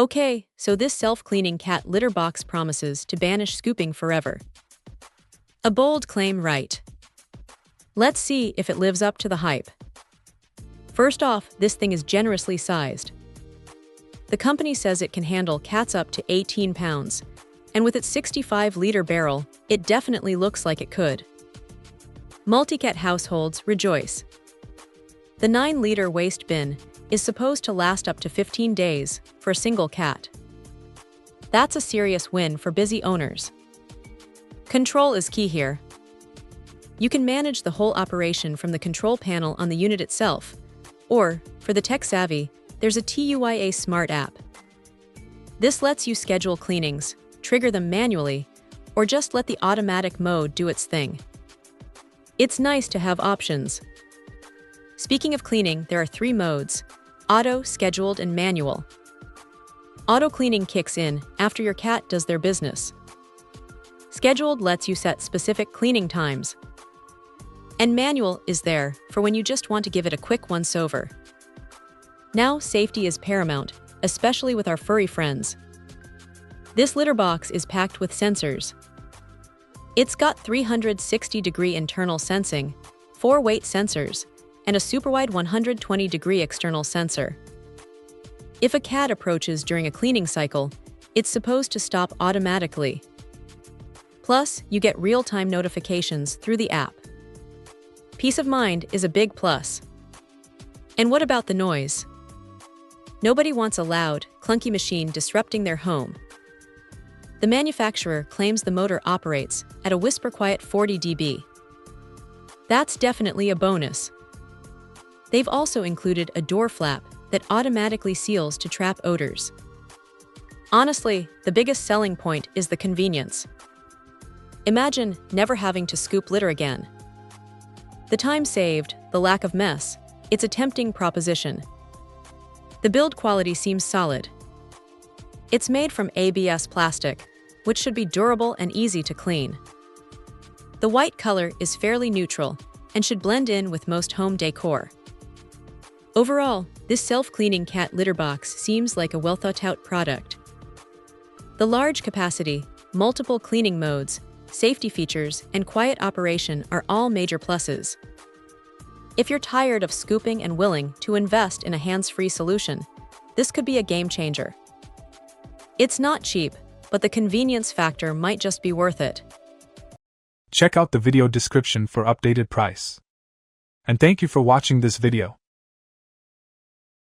Okay, so this self-cleaning cat litter box promises to banish scooping forever. A bold claim, right? Let's see if it lives up to the hype. First off, this thing is generously sized. The company says it can handle cats up to 18 pounds, and with its 65-liter barrel, it definitely looks like it could. Multi-cat households rejoice. The 9-liter waste bin is supposed to last up to 15 days for a single cat. That's a serious win for busy owners. Control is key here. You can manage the whole operation from the control panel on the unit itself, or, for the tech-savvy, there's a TUIA Smart app. This lets you schedule cleanings, trigger them manually, or just let the automatic mode do its thing. It's nice to have options. Speaking of cleaning, there are 3 modes: auto, scheduled, and manual. Auto cleaning kicks in after your cat does their business. Scheduled lets you set specific cleaning times. And manual is there for when you just want to give it a quick once-over. Now, safety is paramount, especially with our furry friends. This litter box is packed with sensors. It's got 360-degree internal sensing, 4 weight sensors, and a super-wide 120-degree external sensor. If a cat approaches during a cleaning cycle, it's supposed to stop automatically. Plus, you get real-time notifications through the app. Peace of mind is a big plus. And what about the noise? Nobody wants a loud, clunky machine disrupting their home. The manufacturer claims the motor operates at a whisper-quiet 40 dB. That's definitely a bonus. They've also included a door flap that automatically seals to trap odors. Honestly, the biggest selling point is the convenience. Imagine never having to scoop litter again. The time saved, the lack of mess, it's a tempting proposition. The build quality seems solid. It's made from ABS plastic, which should be durable and easy to clean. The white color is fairly neutral and should blend in with most home decor. Overall, this self-cleaning cat litter box seems like a well-thought-out product. The large capacity, multiple cleaning modes, safety features, and quiet operation are all major pluses. If you're tired of scooping and willing to invest in a hands-free solution, this could be a game changer. It's not cheap, but the convenience factor might just be worth it. Check out the video description for updated price. And thank you for watching this video.